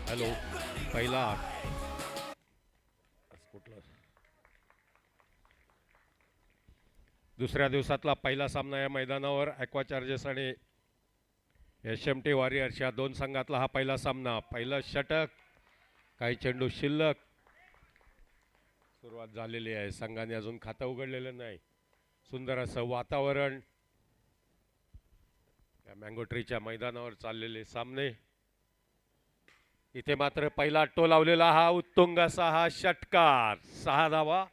Hello. पहिला कुठला दुसऱ्या दिवसातला पहिला सामना या मैदानावर ॲक्वा चार्जेस आणि एस-एम-टी वॉरियर्स या दोन संघातला हा पहिला सामना. पहिलं षटक, काही चेंडू शिल्लक. सुरुवात झालेली आहे, संघाने अजून खातं उघडलेलं नाही. सुंदर असं वातावरण या मँगो ट्रीच्या मैदानावर चाललेले सामने. इथे मात्र पहिला टोलावलेला हा उत्तुंग असा हा षटकार, 6 धावा.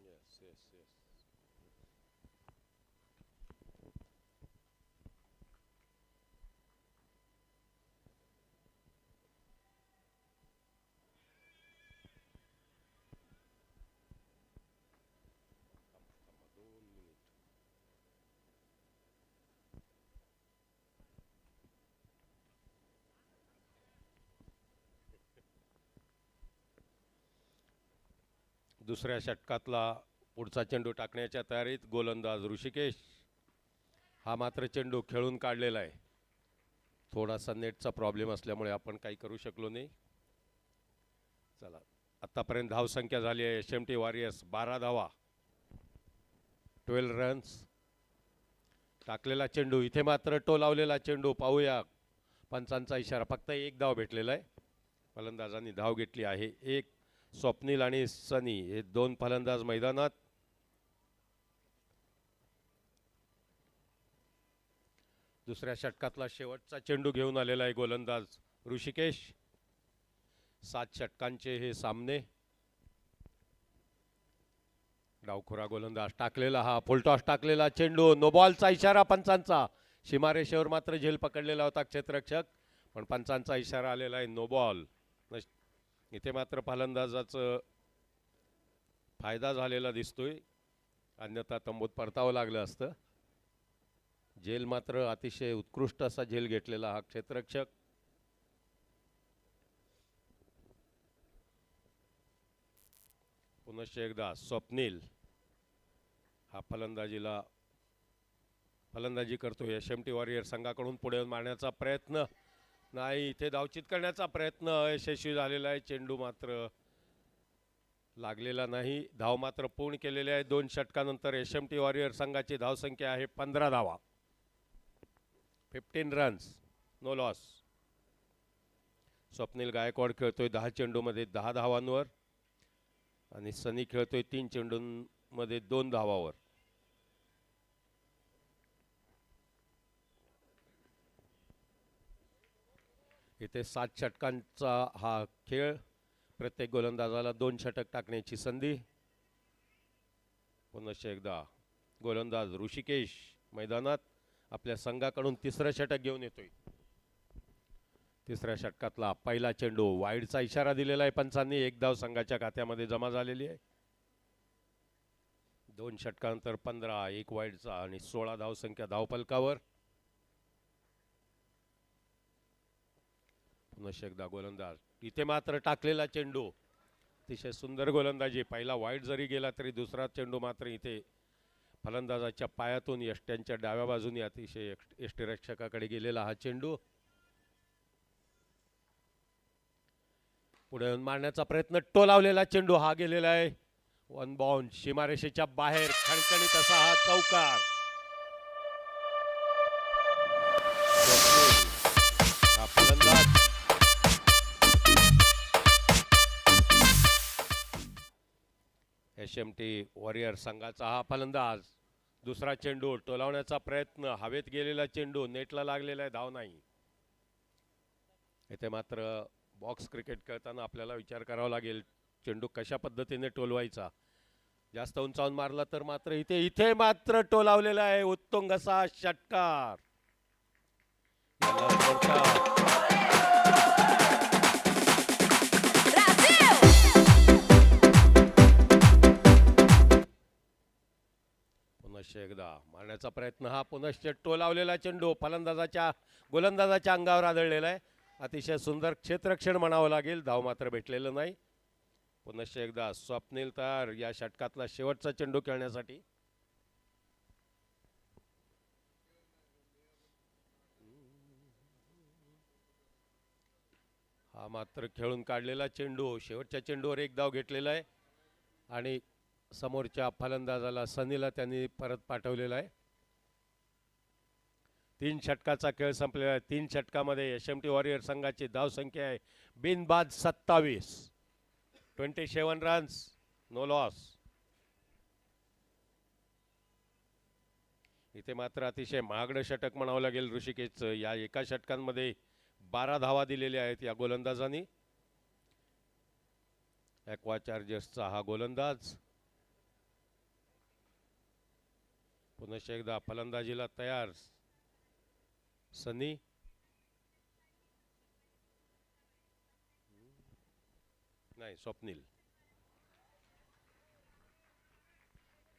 Yes, yes, yes. दुसऱ्या षटकातला पुढचा चेंडू टाकण्याच्या तयारीत गोलंदाज ऋषिकेश. हा मात्र चेंडू खेळून काढलेला आहे. थोडासा नेटचा प्रॉब्लेम असल्यामुळे आपण काही करू शकलो नाही. चला, आतापर्यंत धावसंख्या झाली आहे एस-एम-टी वॉरियर्स 12 धावा, 12 रन्स. टाकलेला चेंडू, इथे मात्र टोलावलेला चेंडू. पाहूया पंचांचा इशारा. फक्त एक धाव भेटलेला आहे. फलंदाजांनी धाव घेतली आहे एक. स्वप्नील आणि सनी हे दोन फलंदाज मैदानात. दुसऱ्या षटकातला शेवटचा चेंडू घेऊन आलेला आहे गोलंदाज ऋषिकेश. 7 षटकांचे हे सामने. डावखुरा गोलंदाज टाकलेला हा फुलटॉस टाकलेला चेंडू. नो बॉलचा इशारा पंचांचा. सीमारेषेवर मात्र झेल पकडलेला होता क्षेत्ररक्षक, पण पंचांचा इशारा आलेला आहे नो बॉल. इथे मात्र फलंदाजाचा फायदा झालेला दिसतोय. अन्यथा तंबूत परतावं लागलं असतं. झेल मात्र अतिशय उत्कृष्ट असा झेल घेतलेला हा क्षेत्ररक्षक. पुनश्च एकदा स्वप्नील हा फलंदाजी करतोय. एसएमटी वॉरियर संघाकडून पुढे मारण्याचा प्रयत्न नाही, इथे धावचित करण्याचा प्रयत्न यशस्वी झालेला आहे. चेंडू मात्र लागलेला नाही. धाव मात्र पूर्ण केलेली आहे. 2 षटकानंतर एसएमटी वॉरियर संघाची धावसंख्या आहे 15 धावा, 15 runs, no loss. Swapnil Gaikwad खेळतोय 10 चेंडूमध्ये 10 धावांवर आणि सनी खेळतोय 3 चेंडूंमध्ये 2 धावावर. इथे 7 षटकांचा हा खेळ. प्रत्येक गोलंदाजाला 2 षटक टाकण्याची संधी. पुनश्च एकदा गोलंदाज ऋषिकेश मैदानात आपल्या संघाकडून 3रं षटक घेऊन येतोय. 3ऱ्या षटकातला पहिला चेंडू वाईडचा इशारा दिलेला आहे पंचांनी. 1 धाव संघाच्या खात्यामध्ये जमा झालेली आहे. 2 षटकानंतर 15, 1 वाईडचा आणि 16 धावसंख्या धावफलकावर. पुनश्च एकदा गोलंदाज. इथे मात्र टाकलेला चेंडू अतिशय सुंदर गोलंदाजी. पहिला वाईड जरी गेला तरी दुसरा चेंडू मात्र इथे फलंदाजाच्या पायातून यष्ट्यांच्या डाव्या बाजूने अतिशय यष्टीरक्षकाकडे गेलेला हा चेंडू. पुढे मारण्याचा प्रयत्न, टोलावलेला चेंडू हा गेलेला आहे. 1 बाउंड, सीमारेषेच्या बाहेर खणखणीत असा हा चौकार. हा फलंदाज एसएमटी वॉरियर संघाचा हा फलंदाज. दुसरा चेंडू टोलावण्याचा प्रयत्न, हवेत गेलेला चेंडू, नेटला लागलेला आहे, धाव नाही. इथे मात्र बॉक्स क्रिकेट खेळताना आपल्याला विचार करावा लागेल चेंडू कशा पद्धतीने टोलवायचा. जास्त उंचावून मारला तर मात्र इथे मात्र टोलावलेला आहे. उत्तुंग असा षटकार. पुनश्च एकदा मारण्याचा प्रयत्न, हा पुनश्च टोलावलेला चेंडू गोलंदाजाच्या अंगावर आदळलेला आहे. अतिशय सुंदर क्षेत्ररक्षण म्हणावं लागेल. धाव मात्र भेटलेलं नाही. पुनश्च एकदा स्वप्नील तयार या षटकातला शेवटचा चेंडू खेळण्यासाठी. हा मात्र खेळून काढलेला चेंडू. शेवटच्या चेंडूवर 1 धाव घेतलेला आहे आणि समोरच्या फलंदाजाला सनीला त्यांनी परत पाठवलेला आहे. 3 षटकाचा खेळ संपलेला आहे. 3 षटकामध्ये एसएमटी वॉरियर संघाची धावसंख्या आहे बिनबाद 27, 27 रन्स, नो लॉस. इथे मात्र अतिशय महागडं षटक म्हणावं लागेल ऋषिकेशचं. या एका षटकांमध्ये 12 धावा दिलेल्या आहेत या गोलंदाजांनी. ॲक्वा चार्जर्सचा हा गोलंदाज. पुनश्च एकदा फलंदाजीला तयार सनी. नाही,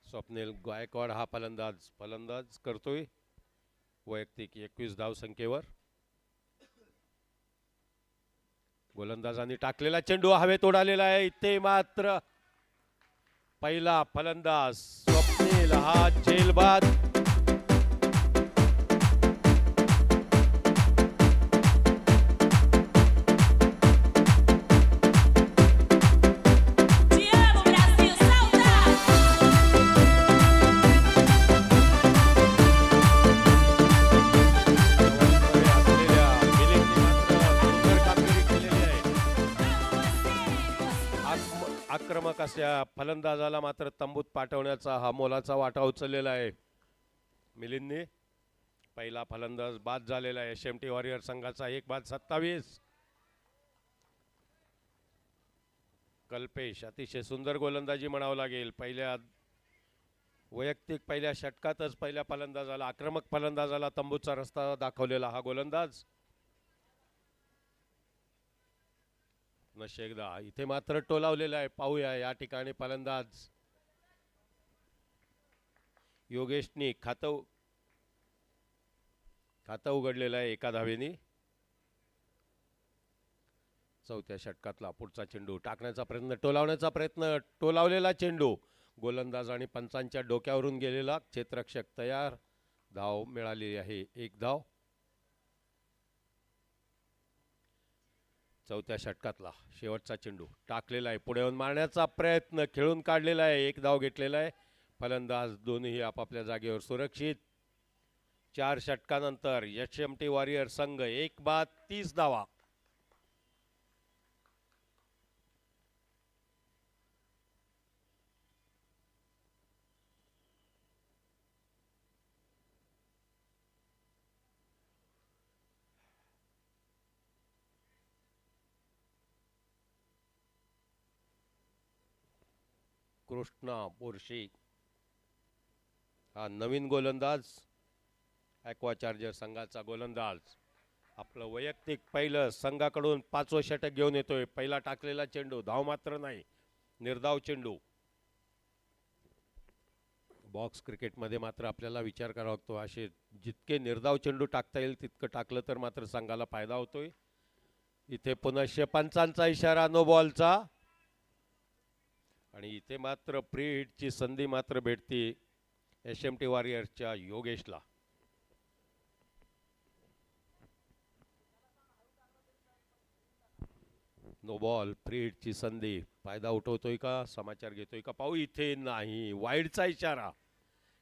स्वप्नील गायकवाड हा फलंदाज करतोय वैयक्तिक 21 धावसंख्येवर. गोलंदाजांनी टाकलेला चेंडू हवेत उडालेला आहे. इथे मात्र पहिला फलंदाज स्वप्नील हा झेलबाद. आक्रमक अशा फलंदाजाला मात्र तंबूत पाठवण्याचा हा मोलाचा वाटा उचललेला आहे मिलिंदने. पहिला फलंदाज बाद झालेला आहे एसएमटी वॉरियर संघाचा. 1 बाद 27. कल्पेश अतिशय सुंदर गोलंदाजी म्हणावं लागेल. वैयक्तिक पहिल्या षटकातच पहिल्या फलंदाजाला, आक्रमक फलंदाजाला तंबूचा रस्ता दाखवलेला हा गोलंदाज. एकदा इथे मात्र टोलावलेला आहे. पाहूया या ठिकाणी फलंदाज योगेशनी खातं उघडलेलं आहे एका धावेनी. चौथ्या षटकातला पुढचा चेंडू टाकण्याचा प्रयत्न, टोलावण्याचा प्रयत्न, टोलावलेला चेंडू गोलंदाज आणि पंचांच्या डोक्यावरून गेलेला. क्षेत्ररक्षक तयार, धाव मिळालेली आहे, एक धाव. चौथ्या षटकातला शेवटचा चेंडू टाकलेला आहे, पुढे येऊन मारण्याचा प्रयत्न, खेळून काढलेला आहे, एक धाव घेतलेला आहे. फलंदाज दोन्ही आपापल्या जागेवर सुरक्षित. 4 षटकानंतर एचएमटी वॉरियर संघ 1 बाद 30 धावा. कृष्णा बोरशी हा नवीन गोलंदाज, ॲक्वा चार्जर संघाचा गोलंदाज. आपलं वैयक्तिक पहिलं संघाकडून 5वं षटक घेऊन येतोय. पहिला टाकलेला चेंडू, धाव मात्र नाही, निर्धाव चेंडू. बॉक्स क्रिकेटमध्ये मात्र आपल्याला विचार करावा लागतो, असे जितके निर्धाव चेंडू टाकता येईल तितकं टाकलं तर मात्र संघाला फायदा होतोय. इथे पुनश्च पंचांचा इशारा, नो बॉलचा. आणि इथे मात्र प्री हिटची संधी मात्र भेटते एचएमटी वॉरियर्सच्या योगेशला. नो बॉल, प्री हिटची संधी, फायदा उठवतोय का, समाचार घेतोय का पाहू. इथे नाही, वाईडचा इशारा.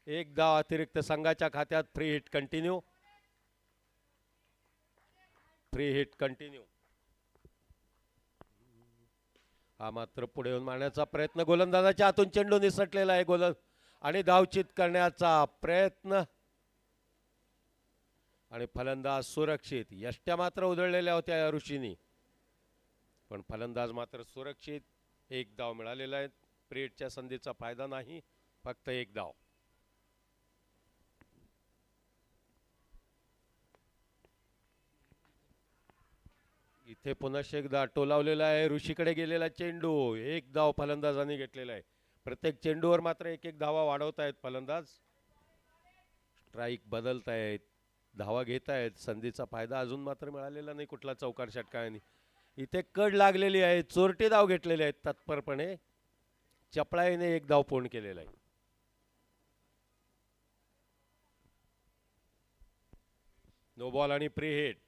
एक धाव अतिरिक्त संघाच्या खात्यात. Free hit continue, free hit continue. हा मात्र पुढे येऊन मारण्याचा प्रयत्न, गोलंदाजाच्या हातून चेंडू निसटलेला आहे. आणि धावचित करण्याचा प्रयत्न आणि फलंदाज सुरक्षित. यष्ट्या मात्र उधळलेल्या होत्या या ऋषीनी, पण फलंदाज मात्र सुरक्षित. एक धाव मिळालेला आहे. प्रीहिटच्या संधीचा फायदा नाही, फक्त एक धाव. इथे पुन्हा एकदा टोलावलेला आहे, ऋषीकडे गेलेला चेंडू. एक धाव फलंदाजाने घेतलेला आहे. प्रत्येक चेंडूवर मात्र एक एक धावा वाढवतायत फलंदाज. स्ट्राईक बदलतायत, धावा घेत आहेत. संधीचा फायदा अजून मात्र मिळालेला नाही कुठला चौकार षटकाने. इथे कड लागलेली आहे, चोरटी धाव घेतलेले आहेत तत्परपणे. चपळाईने एक धाव पूर्ण केलेला आहे. नो बॉल आणि प्री हिट.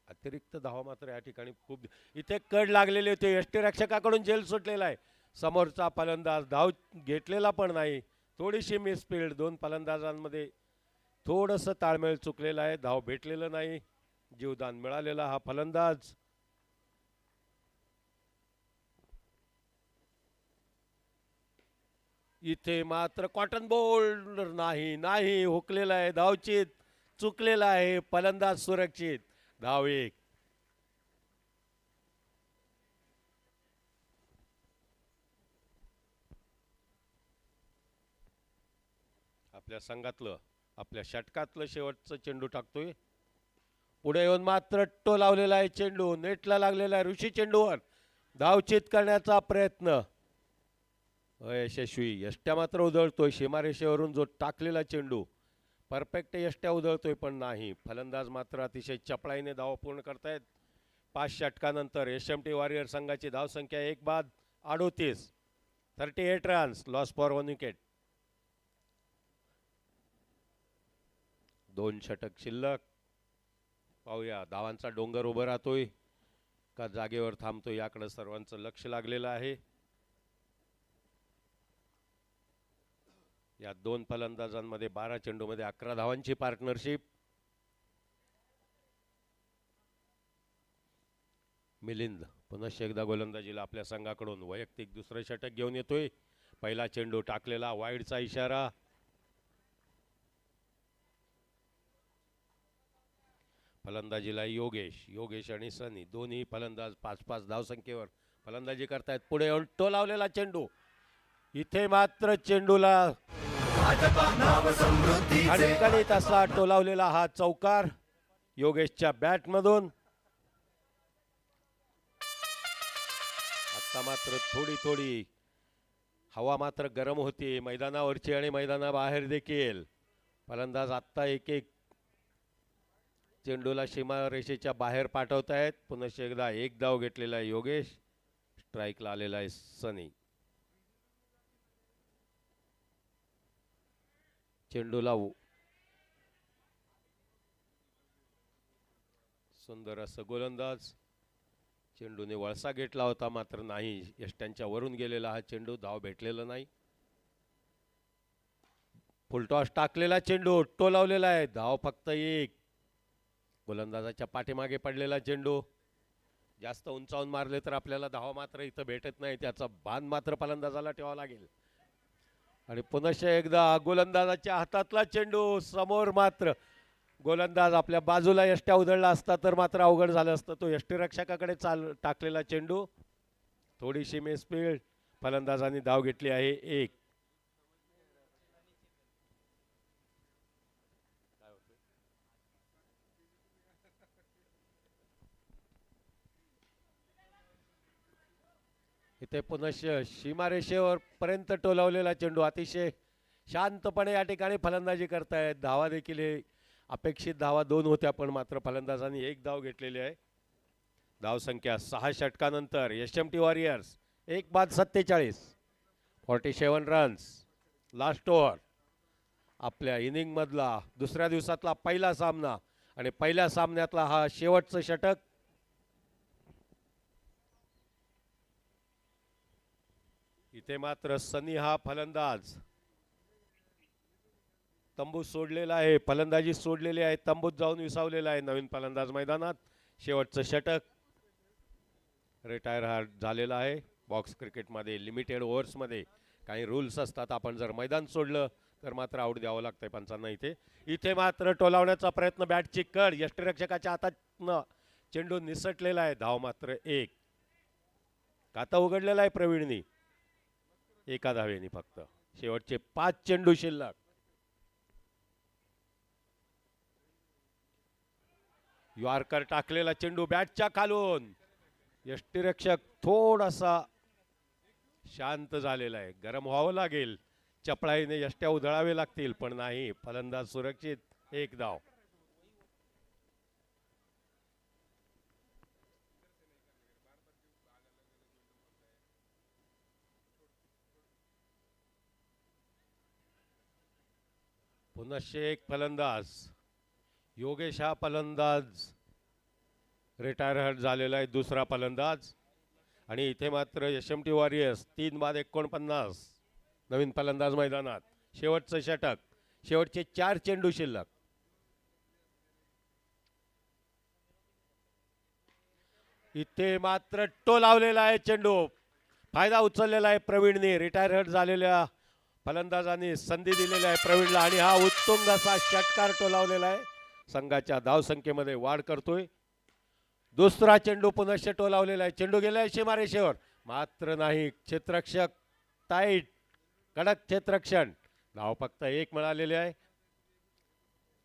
अतिरिक्त धावा मात्र या ठिकाणी खूप. इथे कड लागलेली होती, यष्टीरक्षकाकडून झेल सुटलेला आहे. समोरचा फलंदाज धाव घेतलेला पण नाही, थोडीशी मिसफिल्ड. दोन फलंदाजांमध्ये थोडंसं ताळमेळ चुकलेला आहे, धाव भेटलेलं नाही. जीवदान मिळालेला हा फलंदाज. इथे मात्र कॉटन बोल्ड नाही हुकलेला आहे, धावचित चुकलेला आहे. फलंदाज सुरक्षित, धाव एक. आपल्या संघातलं, आपल्या षटकातलं शेवटचं चेंडू टाकतोय. पुढे येऊन मात्र टोलावलेला आहे चेंडू, नेटला लागलेला आहे. ऋषी चेंडूवर धावचित करण्याचा प्रयत्न अयशस्वी. यष्ट्या मात्र उधळतोय सीमारेषेवरून जो टाकलेला चेंडू. परफेक्ट यष्ट्या उधळतोय पण नाही. फलंदाज मात्र अतिशय चपळाईने धाव पूर्ण करतायत. 5 षटकानंतर एचएमटी वॉरियर संघाची धावसंख्या 1 बाद 38, 38 रन्स, लॉस फॉर 1 विकेट. 2 षटक शिल्लक. पाहूया धावांचा डोंगर उभं राहतोय का जागेवर थांबतोय, याकडे सर्वांचं लक्ष लागलेलं आहे. या दोन फलंदाजांमध्ये 12 चेंडूमध्ये 11 धावांची पार्टनरशिप. मिलिंद पुन्हा एकदा गोलंदाजीला आपल्या संघाकडून वैयक्तिक दुसरं षटक घेऊन येतोय. पहिला चेंडू टाकलेला, वाईडचा इशारा. फलंदाजीला योगेश आणि सनी दोन्ही फलंदाज 5-5 धावसंख्येवर फलंदाजी करतायत. पुढे येऊन टोलावलेला चेंडू. इथे मात्र चेंडूला खणखणीत असा टोलावलेला हा चौकार योगेशच्या बॅटमधून. आता मात्र थोडी हवा मात्र गरम होती मैदानावरची आणि मैदानाबाहेर देखील. फलंदाज आत्ता एक एक चेंडूला सीमारेषेच्या बाहेर पाठवतायत. पुन्हा एकदा एक धाव घेतलेला आहे योगेश. स्ट्राईकला आलेला आहे सनी. चेंडूला सुंदर असं गोलंदाज. चेंडूने वळसा घेतला होता मात्र नाही. यष्ट्यांच्या वरून गेलेला हा चेंडू. धाव भेटलेला नाही. फुलटॉस टाकलेला चेंडू टोलावलेला आहे. धाव फक्त एक. गोलंदाजाच्या पाठीमागे पडलेला चेंडू. जास्त उंचावून मारले तर आपल्याला धाव मात्र इथं भेटत नाही. त्याचा भान मात्र फलंदाजाला ठेवावा लागेल. आणि पुन्हा एकदा गोलंदाजाच्या हातातला चेंडू. समोर मात्र गोलंदाज आपल्या बाजूला यष्ट्या उधळला असता तर मात्र अवघड झालं असतं. तो यष्टीरक्षकाकडे टाकलेला चेंडू. थोडीशी मिसफील्ड. फलंदाजाने धाव घेतली आहे एक. इथे पुन्हा सीमारेषेवर पर्यंत टोलावलेला चेंडू. अतिशय शांतपणे या ठिकाणी फलंदाजी करतायत. धावा देखील अपेक्षित धावा 2 होत्या पण मात्र फलंदाजांनी एक धाव घेतलेली आहे. धाव संख्या 6 षटकानंतर एसएमटी वॉरियर्स 1 बाद 47 47 रन्स. Last over. आपल्या इनिंग मधला दुसऱ्या दिवसातला पहिला सामना आणि पहिल्या सामन्यातला हा शेवटचं षटक. इथे मात्र सनी हा फलंदाज तंबू सोडलेला आहे. फलंदाजी सोडलेली आहे. तंबूत जाऊन विसावलेला आहे. नवीन फलंदाज मैदानात. शेवटचं षटक. रिटायर हा झालेला आहे. बॉक्स क्रिकेटमध्ये लिमिटेड ओव्हर्समध्ये काही रूल्स असतात. आपण जर मैदान सोडलं तर मात्र आऊट द्यावं लागतंय पंचांना. इथे मात्र टोलावण्याचा प्रयत्न. बॅटची कड यष्टीरक्षकाच्या हातातनं चेंडू निसटलेला आहे. धाव मात्र एक. खाता उघडलेला आहे प्रवीणनी. एका धावेनी फक्त. शेवटचे 5 चेंडू शिल्लक. यॉर्कर टाकलेला चेंडू बॅटच्या खालून. यष्टीरक्षक थोडासा शांत झालेला आहे. गरम व्हावं लागेल. चपळाईने यष्ट्या उधळावे लागतील पण नाही. फलंदाज सुरक्षित. एक धाव. पुन्हा एक फलंदाज. योगेश हा फलंदाज रिटायर झालेला आहे. दुसरा फलंदाज. आणि इथे मात्र एसएमटी वॉरियर्स 3 बाद 49 नवीन फलंदाज मैदानात. शेवटचं षटक. शेवटचे 4 चेंडू शिल्लक. इथे मात्र टोलावलेला आहे चेंडू. फायदा उचललेला आहे प्रवीणने. रिटायर झालेल्या फलंदाजांनी संधी दिलेली आहे प्रवीणला आणि हा उत्तुंग असा षटकार टोलावलेला आहे. संघाच्या धावसंख्येमध्ये वाढ करतोय. दुसरा चेंडू पुनश्च टोलावलेला आहे. चेंडू गेलाय सीमारेषेवर मात्र नाही. क्षेत्ररक्षक टाईट. कडक क्षेत्ररक्षण. धाव फक्त एक मिळालेली आहे.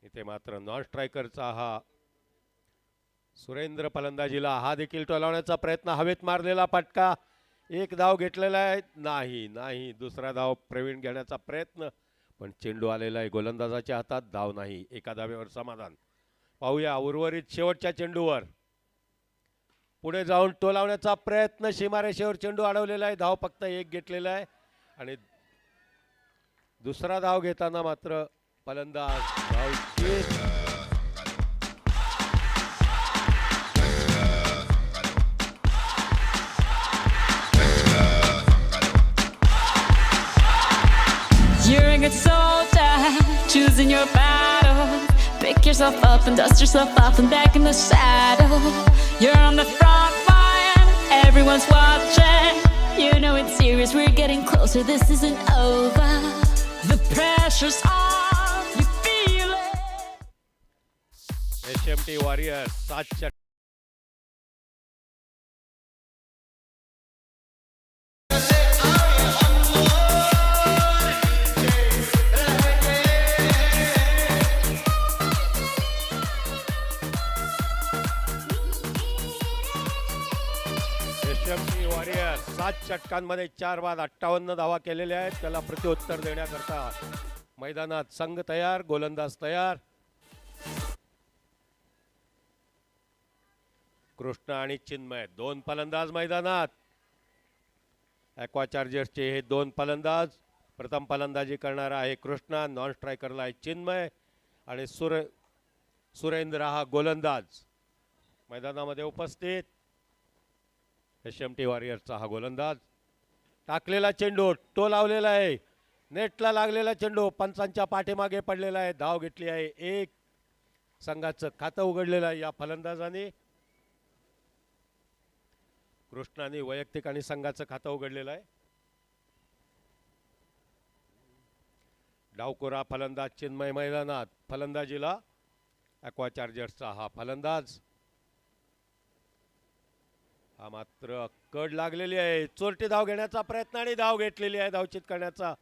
इथे मात्र नॉन स्ट्रायकरचा हा सुरेंद्र फलंदाजीला. हा देखील टोलावण्याचा प्रयत्न. हवेत मारलेला फटका. एक धाव घेतलेला आहे. नाही. दुसरा धाव प्रवीण घेण्याचा प्रयत्न पण चेंडू आलेला आहे गोलंदाजाच्या हातात. धाव नाही. एका धावेवर समाधान. पाहूया उर्वरित शेवटच्या चेंडूवर. पुढे जाऊन टोलावण्याचा प्रयत्न. सीमारेषेवर चेंडू अडवलेला आहे. धाव फक्त एक घेतलेला आहे आणि दुसरा धाव घेताना मात्र फलंदाज धावचीत. You're a good soldier, choosing your battle. Pick yourself up and dust yourself off and back in the saddle. You're on the front line, everyone's watching. You know it's serious, we're getting closer, this isn't over. The pressure's on, you feel it. SMT warriors 7 7 षटकांमध्ये 4 बाद 58 धावा केलेल्या आहेत. त्याला प्रत्युत्तर देण्याकरता मैदानात संघ तयार, गोलंदाज तयार. कृष्ण आणि चिन्मय दोन फलंदाज मैदानात. ॲक्वा चार्जर्सचे हे दोन फलंदाज. प्रथम फलंदाजी करणारा आहे कृष्णा, नॉन स्ट्रायकरला आहे चिन्मय आणि सुरेंद्र हा गोलंदाज मैदानामध्ये उपस्थित. SMT वॉरियर्सचा हा गोलंदाज. टाकलेला चेंडू टो लावलेला आहे, नेटला लागलेला चेंडू पंचांच्या पाठीमागे पडलेला आहे. धाव घेतली आहे एक. संघाचं खातं उघडलेलं आहे या फलंदाजाने. कृष्णाने वैयक्तिक आणि संघाचं खातं उघडलेलं आहे. डावकोरा फलंदाज चिन्मय मैदानात. फलंदाजीला ॲक्वा चार्जर्सचा हा फलंदाज. हा मात्र कड लागलेली आहे. चोरटी धाव घेण्याचा प्रयत्न आणि धाव घेतलेली आहे. धावचित करण्याचा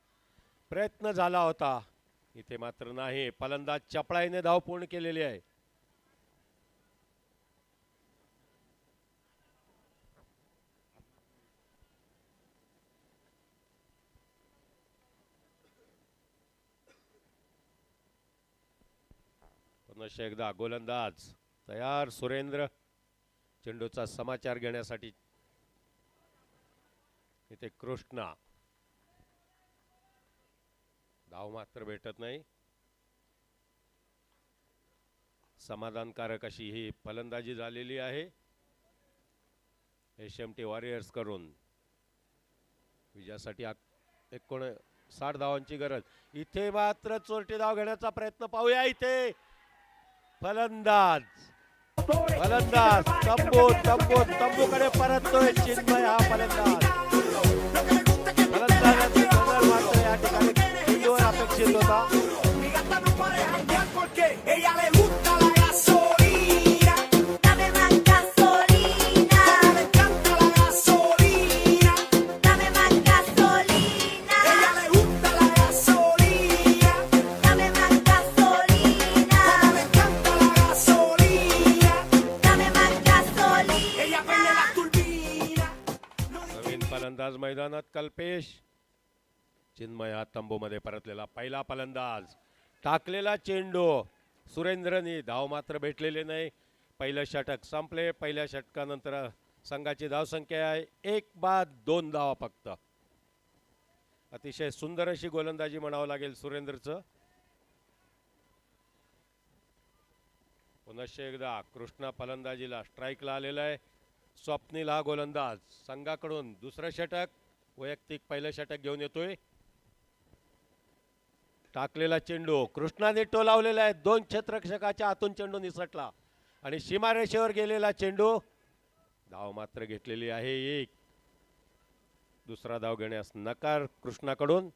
प्रयत्न झाला होता, इथे मात्र नाही. फलंदाज चपळाईने धाव पूर्ण केलेली आहे. पुन्हा एकदा गोलंदाज तयार. सुरेंद्र चेंडूचा समाचार घेण्यासाठी इथे कृष्णा. धाव मात्र भेटत नाही. समाधानकारक अशी ही फलंदाजी झालेली आहे SMT वॉरियर्स करून. विजयासाठी 59 धावांची गरज. इथे मात्र चोरटी धाव घेण्याचा प्रयत्न पाहूया. इथे फलंदाज तंबूकडे परततोय चिन्मय हा फलंदाज. फलंदाजाची नजर मात्र या ठिकाणी चेंडूवर अपेक्षित होता. फलंदाज मैदानात कल्पेश. चिन्मय हा तंबूमध्ये परतलेला पहिला फलंदाज. टाकलेला चेंडू सुरेंद्रनी. धाव मात्र भेटलेले नाही. पहिलं षटक संपले. पहिल्या षटकानंतर संघाची धावसंख्या आहे 1 बाद 2 धावा फक्त. अतिशय सुंदर अशी गोलंदाजी म्हणावं लागेल सुरेंद्रचं. पुन्हा एकदा कृष्णा फलंदाजीला स्ट्राईकला आलेला आहे. स्वप्नील हा गोलंदाज. संघाकडून दुसरं षटक. वैयक्तिक पहिलं षटक घेऊन येतोय. टाकलेला चेंडू कृष्णाने टो लावलेला आहे. 2 क्षेत्ररक्षकाच्या आतून चेंडू निसटला आणि सीमारेषेवर गेलेला चेंडू. धाव मात्र घेतलेली आहे 1. दुसरा धाव घेण्यास नकार कृष्णाकडून.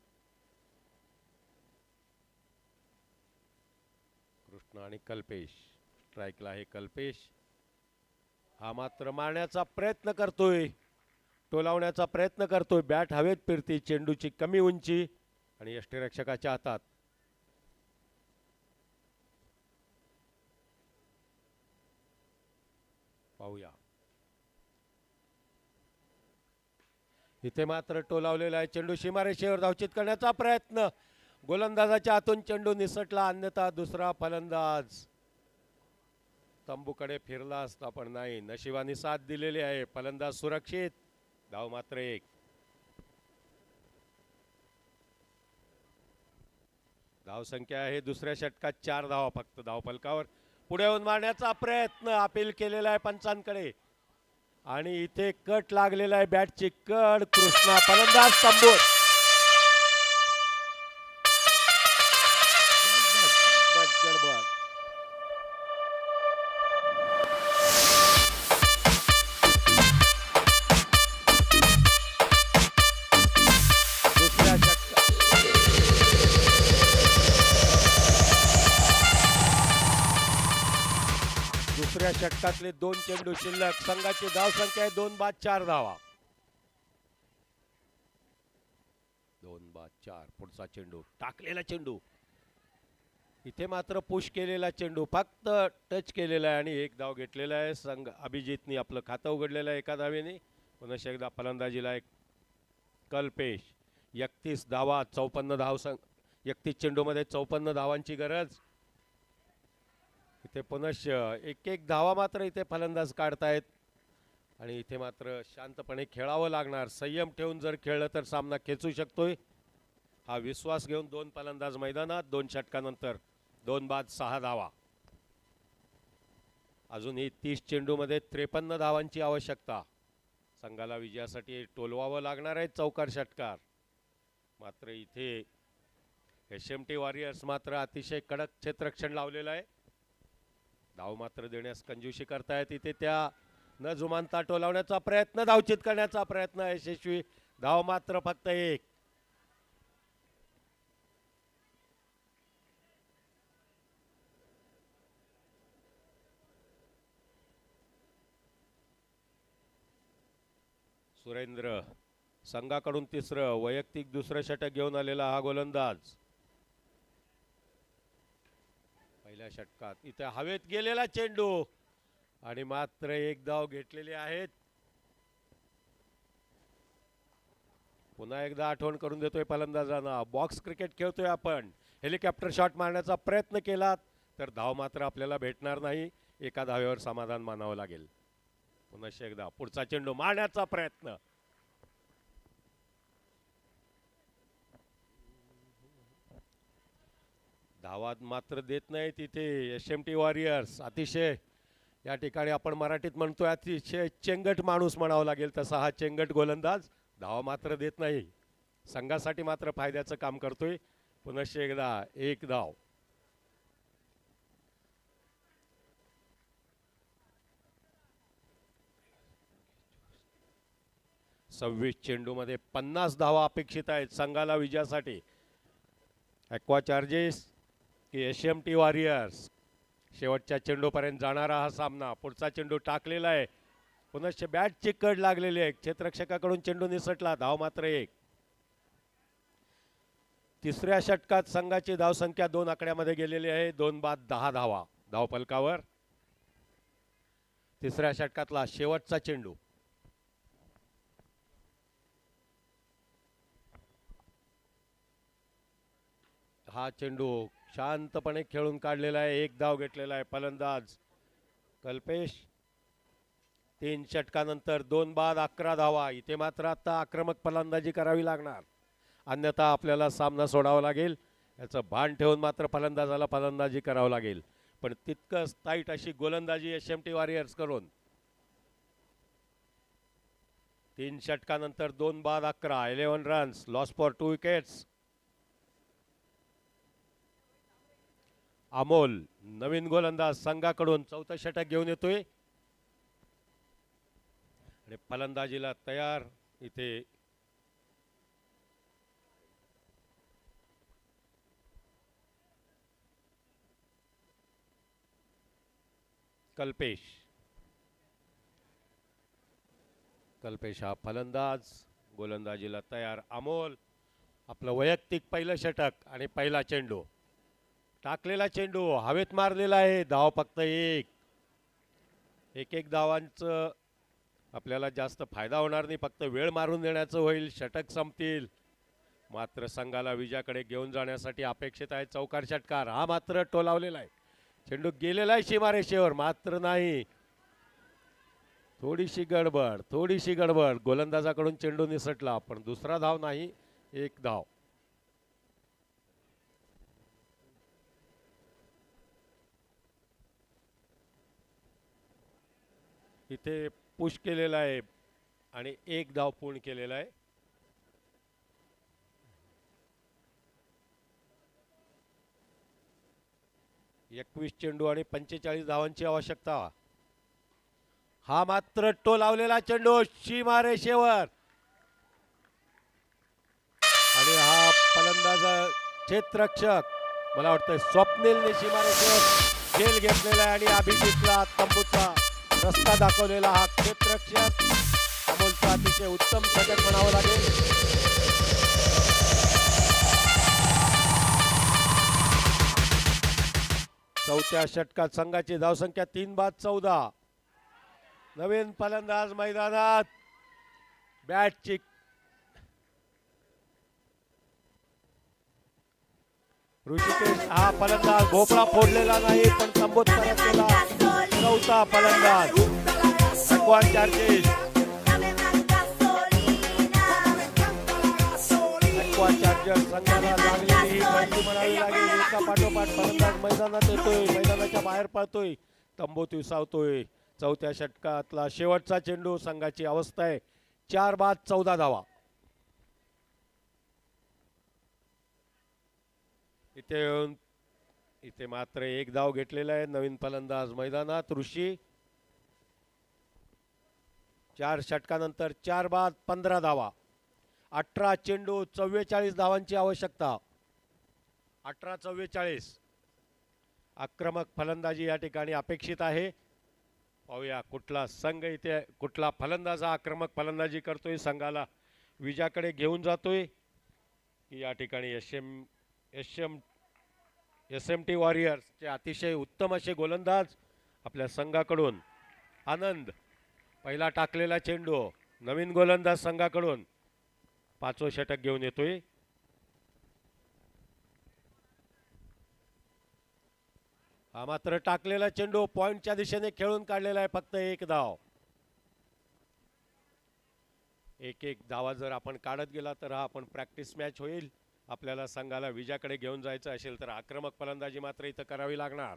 कृष्णा आणि कल्पेश. स्ट्राईकला आहे कल्पेश. हा मात्र मारण्याचा प्रयत्न करतोय, टोलावण्याचा प्रयत्न करतोय. बॅट हवेत फिरती. चेंडूची कमी उंची आणि यष्टिरक्षकाच्या हातात. पाहूया. इथे मात्र टोलावलेला आहे चेंडू. सीमारेषेवर धावचित करण्याचा प्रयत्न. गोलंदाजाच्या हातून चेंडू निसटला. अन्यथा दुसरा फलंदाज तंबूकडे फिरला असता पण नाही. नशिबाने साथ दिलेली आहे. फलंदाज सुरक्षित. धाव मात्र 1. धाव संख्या आहे दुसऱ्या षटकात 4 धावा फक्त धाव फलकावर. पुढे येऊन मारण्याचा प्रयत्न. अपील केलेला आहे पंचांकडे आणि इथे कट लागलेला आहे. बॅटची कड. कृष्णा फलंदाज तंबू. गडबड. दुसऱ्या षटकातले 2 चेंडू शिल्लक. संघाची धाव संख्या आहे 2 बाद 4 धावा. 2 बाद 4. पुढचा चेंडू. टाकलेला चेंडू. इथे मात्र पुश केलेला चेंडू. फक्त टच केलेला आहे आणि 1 धाव घेतलेला आहे. संघ अभिजितनी आपलं खातं उघडलेलं आहे 1 धावेने. पुन्हा एकदा फलंदाजीला एक कल्पेश 31 धावा 54 धावसंख्या 31 चेंडूमध्ये 54 धावांची गरज. इथे पुनश्च एक एक धावा मात्र इथे फलंदाज काढतायत आणि इथे मात्र शांतपणे खेळावं लागणार. संयम ठेवून जर खेळलं तर सामना खेचू शकतोय. हा विश्वास घेऊन 2 फलंदाज मैदानात. 2 षटकानंतर 2 बाद 6 धावा. अजूनही 30 चेंडूमध्ये 53 धावांची आवश्यकता. संघाला विजयासाठी टोलवावं लागणार आहे चौकार षटकार. मात्र इथे SMT वॉरियर्स मात्र अतिशय कडक क्षेत्ररक्षण लावलेलं आहे. धाव मात्र देण्यास कंजूशी करतायत इथे. त्या न जुमानता टोलावण्याचा प्रयत्न, धावचित करण्याचा प्रयत्न यशस्वी. धाव मात्र फक्त 1. सुरेंद्र संघाकडून तिसरं वैयक्तिक दुसरं षटक घेऊन आलेला हा गोलंदाज. पहिल्या षटकात इथे हवेत गेलेला चेंडू आणि मात्र 1 धाव घेतलेली आहेत. पुन्हा एकदा आठवण करून देतोय फलंदाजांना, बॉक्स क्रिकेट खेळतोय आपण. हेलिकॉप्टर शॉट मारण्याचा प्रयत्न केला तर धाव मात्र आपल्याला भेटणार नाही. एका धावेवर समाधान मानावं लागेल. पुन्हा एकदा पुढचा चेंडू मारण्याचा प्रयत्न. धावा मात्र देत नाही तिथे SMT वॉरियर्स. अतिशय या ठिकाणी आपण मराठीत म्हणतोय अतिशय चेंगट माणूस म्हणावं लागेल तसा हा चेंगट गोलंदाज. धावा मात्र देत नाही. संघासाठी मात्र फायद्याचं काम करतोय. पुन्हा एकदा 1 धाव. 26 चेंडूमध्ये 50 धावा अपेक्षित आहेत संघाला विजयासाठी. ॲक्वा चार्जेस की SMT वॉरियर्स. शेवटच्या चेंडूपर्यंत जाणारा हा सामना. पुढचा चेंडू टाकलेला आहे. पुनश्च बॅटची कड लागलेली आहे. क्षेत्ररक्षकाकडून चेंडू निसटला. धाव मात्र 1. तिसऱ्या षटकात संघाची धावसंख्या 2 आकड्यामध्ये गेलेली आहे. 2 बाद 10 धावा धावफलकावर. तिसऱ्या षटकातला शेवटचा चेंडू. हा चेंडू शांतपणे खेळून काढलेला आहे. 1 धाव घेतलेला आहे फलंदाज कल्पेश. 3 षटकानंतर 2 बाद 11 धावा. इथे मात्र आता आक्रमक फलंदाजी करावी लागणार, अन्यथा आपल्याला सामना सोडावा लागेल. याचं भान ठेवून मात्र फलंदाजाला फलंदाजी करावं लागेल. पण तितकंच टाईट अशी गोलंदाजी SMT वॉरियर्स करून. 3 षटकानंतर 2 बाद 11. 11 runs. Loss for 2 wickets. Amol Naveen गोलंदाज संघाकडून चौथं षटक घेऊन येतोय आणि फलंदाजीला तयार इथे कल्पेश. कल्पेश हा फलंदाज. गोलंदाजीला तयार अमोल. आपलं वैयक्तिक पहिलं षटक आणि पहिला चेंडू. टाकलेला चेंडू हवेत मारलेला आहे. धाव फक्त 1. एक धावांचं आपल्याला जास्त फायदा होणार नाही, फक्त वेळ मारून देण्याचं होईल. षटक संपतील. मात्र संघाला विजयाकडे घेऊन जाण्यासाठी अपेक्षित आहे चौकार षटकार. हा मात्र टोलावलेला आहे. चेंडू गेलेला आहे सीमारेषेवर, मात्र नाही. थोडीशी गडबड. गोलंदाजाकडून चेंडू निसटला पण दुसरा धाव नाही. 1 धाव. इथे पुश केलेला आहे आणि 1 धाव पूर्ण केलेला आहे. एकवीस चेंडू आणि 45 धावांची आवश्यकता. हा मात्र टोलावलेला चेंडू सीमारेषेवर आणि हा फलंदाज क्षेत्ररक्षक मला वाटतं स्वप्नीलने सीमारेषेवर खेळ घेतलेला आहे आणि अभिजितला तंबूचा रस्ता दाखवलेला हा क्षेत्ररक्षक अमोलचा अतिशय उत्तम षटक म्हणावं लागेल. चौथ्या षटकात संघाची धावसंख्या 3 बाद 14. नवीन फलंदाज मैदानात. बॅटची ऋषिकेश हा फलंदाज भोपळा फोडलेला नाही पण तंबूत परत केला. चौथा फलंदाज भगवान चार्जेस. चार्जर संघाला लागलेली ही बंदी म्हणावी लागेल. एका पाठोपाठ फलंदाज मैदानात येतोय, मैदानाच्या बाहेर पळतोय, तंबूत विसावतोय. चौथ्या षटकातला शेवटचा चेंडू. संघाची अवस्था आहे 4 बाद 14 धावा. इथे मात्र एक धाव घेतलेला आहे. नवीन फलंदाज मैदानात ऋषी. 4 षटकानंतर 4 बाद 15 धावा. 18 चेंडू 44 धावांची आवश्यकता. 18-44. आक्रमक फलंदाजी या ठिकाणी अपेक्षित आहे. पाहूया कुठला संघ इथे, कुठला फलंदाज आक्रमक फलंदाजी करतोय, संघाला विजयाकडे घेऊन जातोय. या ठिकाणी SMT वॉरियर्सचे अतिशय उत्तम असे गोलंदाज आपल्या संघाकडून. आनंद पहिला टाकलेला चेंडू. नवीन गोलंदाज संघाकडून 5वं षटक घेऊन येतोय. हा मात्र टाकलेला चेंडू पॉइंटच्या दिशेने खेळून काढलेला आहे. फक्त 1 धाव. 1-1 धावा जर आपण काढत गेला तर हा आपण प्रॅक्टिस मॅच होईल. आपल्याला संघाला विजयाकडे घेऊन जायचं असेल तर आक्रमक फलंदाजी मात्र इथं करावी लागणार.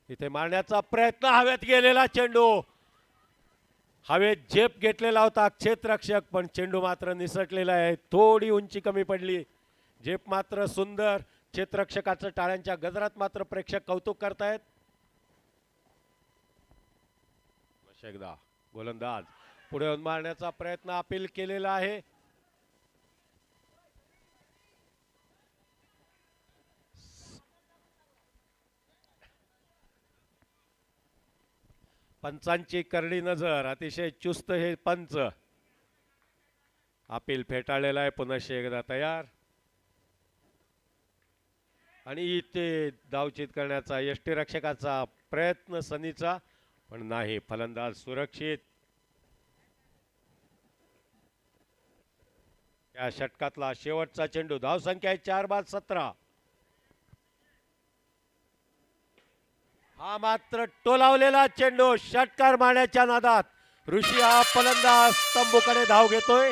इथे मारण्याचा प्रयत्न. हवेत गेलेला चेंडू. हवेत झेप घेतलेला होता क्षेत्ररक्षक पण चेंडू मात्र निसटलेला आहे. थोडी उंची कमी पडली. झेप मात्र सुंदर. क्षेत्ररक्षकाचं टाळ्यांच्या गजरात मात्र प्रेक्षक कौतुक करतायत. एकदा गोलंदाज पुढे मारण्याचा प्रयत्न अपील केलेला आहे. पंचांची करडी नजर. अतिशय चुस्त हे पंच. अपील फेटाळलेला आहे. पुन्हा एकदा तयार. आणि इथे धावचित करण्याचा यष्टीरक्षकाचा प्रयत्न सनीचा पण नाही. फलंदाज सुरक्षित. या षटकातला शेवटचा चेंडू. धावसंख्या आहे 4 बाद 17. हा मात्र टोलावलेला चेंडू. षटकार मारण्याच्या नादात ऋषी हा फलंदाज तंबूकडे धाव घेतोय.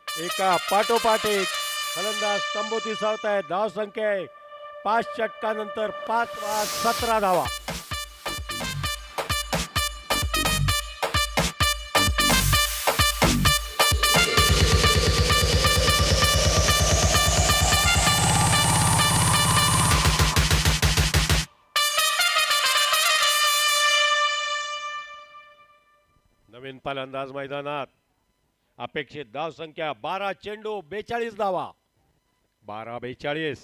एका पाठोपाठ एक फलंदाज तंबूत विसावतायत. धाव संख्या आहे 5 षटकानंतर 5 बाद 17 धावा. नवीन फलंदाज मैदानात. अपेक्षित धाव संख्या 12 चेंडू 42 धावा. 12-42.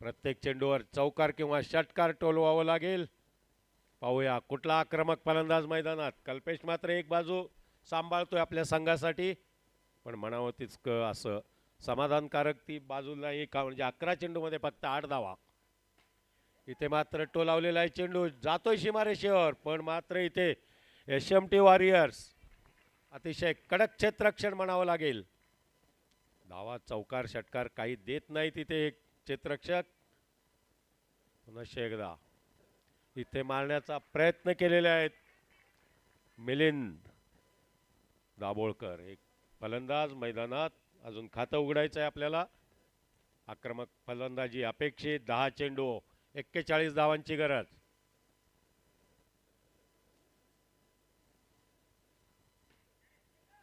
प्रत्येक चेंडूवर चौकार किंवा षटकार टोलवावं लागेल. पाहूया कुठला आक्रमक फलंदाज मैदानात. कल्पेश मात्र एक बाजू सांभाळतोय आपल्या संघासाठी पण म्हणावं तितकं असं समाधानकारक ती बाजूलाही का म्हणजे 11 चेंडूमध्ये फक्त 8 धावा. इथे मात्र टोलावलेला आहे चेंडू. जातोय सीमारेषेवर पण मात्र इथे SMT वॉरियर्स अतिशय कडक क्षेत्ररक्षण म्हणावं लागेल. धावा चौकार षटकार काही देत नाही तिथे एक क्षेत्ररक्षक. पुन्हा एकदा इथे मारण्याचा प्रयत्न केलेले आहेत मिलिंद दाभोळकर. एक फलंदाज मैदानात. अजून खातं उघडायचं आहे आपल्याला. आक्रमक फलंदाजी अपेक्षित. 10 चेंडू 41 धावांची गरज.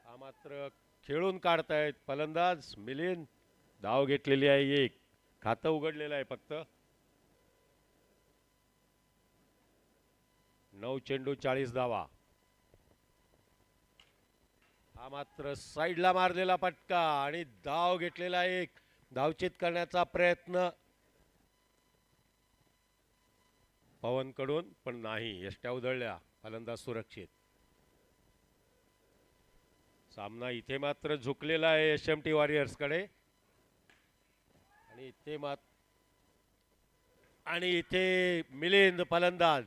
हा मात्र खेळून काढतायत फलंदाज मिलिंद. धाव घेतलेली आहे. एक खातं उघडलेलं आहे फक्त. 9 चेंडू 40 धावा. हा मात्र साईडला मारलेला फटका आणि धाव घेतलेला एक. धावचित करण्याचा प्रयत्न पवन कडून पण नाही. यष्ट्या उधळल्या. फलंदाज सुरक्षित. सामना इथे मात्र झुकलेला आहे SMT वॉरियर्स कडे. आणि इथे मिलिंद फलंदाज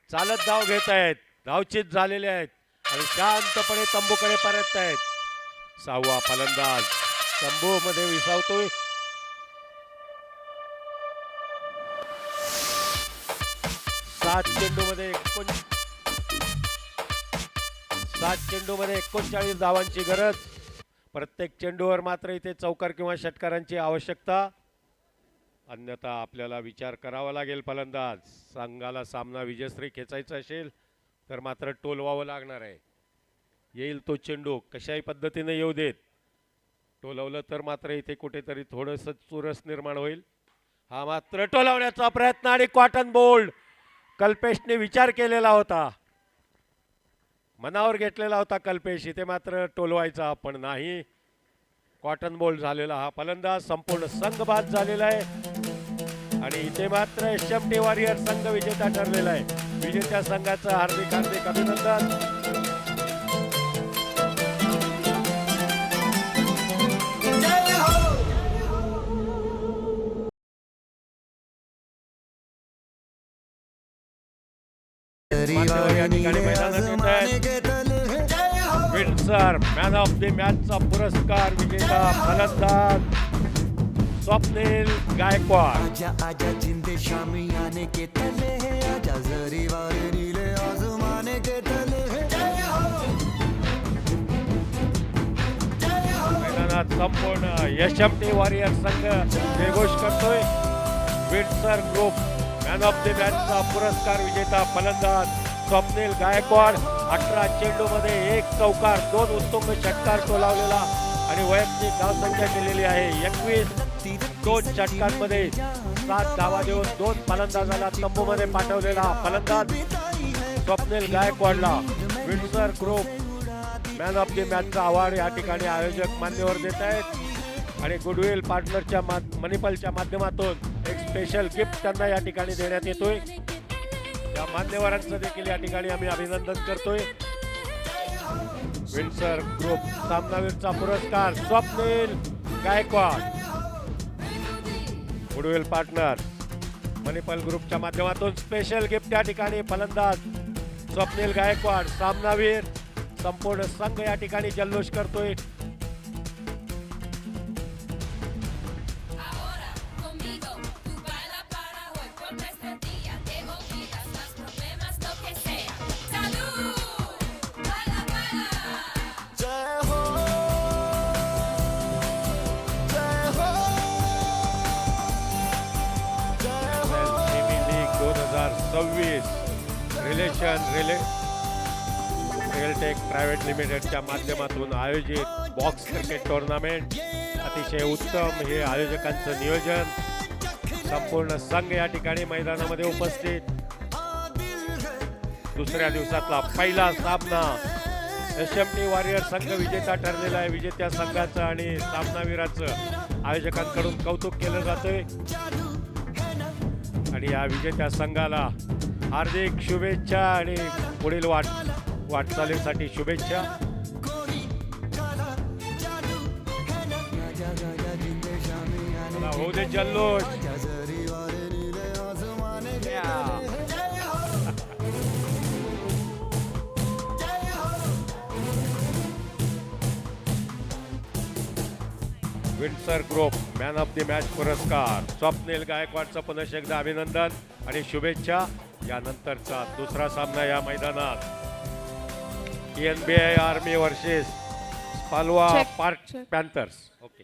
चालत धाव घेत आहेत. धावचित झालेले आहेत आणि शांतपणे तंबूकडे परत आहेत. 6वा फलंदाज शंभू मध्ये विसावतोय. सात चेंडूमध्ये 39 धावांची गरज. प्रत्येक चेंडूवर मात्र इथे चौकार किंवा षटकारांची आवश्यकता. अन्यथा आपल्याला विचार करावा लागेल. फलंदाज संघाला सामना विजयश्री खेचायचा असेल तर मात्र टोलवावं लागणार आहे. येईल तो चेंडू कशाही पद्धतीने येऊ देत. टोलवलं तर मात्र इथे कुठेतरी थोडंसं चुरस निर्माण होईल. हा मात्र टोलवण्याचा प्रयत्न आणि कॉटन बोल्ड. कल्पेशने विचार केलेला होता, मनावर घेतलेला होता कल्पेश, इथे मात्र टोलवायचा पण नाही. कॉटन बोल्ड झालेला हा फलंदाज. संपूर्ण संघ बाद झालेला आहे आणि इथे मात्र एसएमटी वॉरियर संघ विजेता ठरलेला आहे. विजेत्या संघाचं हार्दिक हार्दिक अभिनंदन. मान्यवर या ठिकाणी मैदानात येत आहेत. विंडसर मॅन ऑफ द मॅचचा पुरस्कार विजेता फलंदाज स्वप्नील गायकवाड. आजा आजा जिंदे शामी आने के तले है, आजा जरी वाले नीले आसमाने के तले है. मैदानात संपूर्ण एसएमटी वॉरियर संघ जयघोष करतोय. Windsor group man of the मॅचचा पुरस्कार विजेता फलंदाज स्वप्नील गायकवाड. 18 चेंडूमध्ये 1 चौकार 2 उत्तुंग षटकार टोलावलेला आणि वैयक्तिक धावसंख्या केलेली आहे 21. 2 षटकांमध्ये 7 धावा देऊन 2 फलंदाजाला तंबूमध्ये पाठवलेला फलंदाज स्वप्नील गायकवाडला Windsor group man of the मॅचचा अवॉर्ड या ठिकाणी आयोजक मान्यवर देत आहेत आणि गुडविल पार्टनरच्या मणिपालच्या माध्यमातून एक स्पेशल गिफ्ट त्यांना या ठिकाणी देण्यात येतोय. या मान्यवरांचं देखील या ठिकाणी आम्ही अभिनंदन करतोय. विंडसर ग्रुप सामनावीरचा पुरस्कार स्वप्नील गायकवाड. गुडविल पार्टनर मणिपाल ग्रुपच्या माध्यमातून स्पेशल गिफ्ट या ठिकाणी फलंदाज स्वप्नील गायकवाड सामनावीर. संपूर्ण संघ या ठिकाणी जल्लोष करतोय. रिअलटेक प्रायव्हेट लिमिटेडच्या माध्यमातून आयोजित बॉक्स क्रिकेट टुर्नामेंट. अतिशय उत्तम हे आयोजकांचं नियोजन. संपूर्ण संघ या ठिकाणी मैदानामध्ये उपस्थित. दुसऱ्या दिवसातला पहिला सामना एसएमटी वॉरियर संघ विजेता ठरलेला आहे. विजेत्या संघाचं आणि सामनावीराचं आयोजकांकडून कौतुक केलं जातंय आणि या विजेत्या संघाला हार्दिक शुभेच्छा आणि पुढील वाटचालीसाठी शुभेच्छा. होऊ दे जल्लोष. Windsor group man of the match पुरस्कार स्वप्नील गायकवाडचं पुनश्च एकदा अभिनंदन आणि शुभेच्छा. यानंतरचा दुसरा सामना या मैदानात TNBI army versus Palava park Panthers. Okay.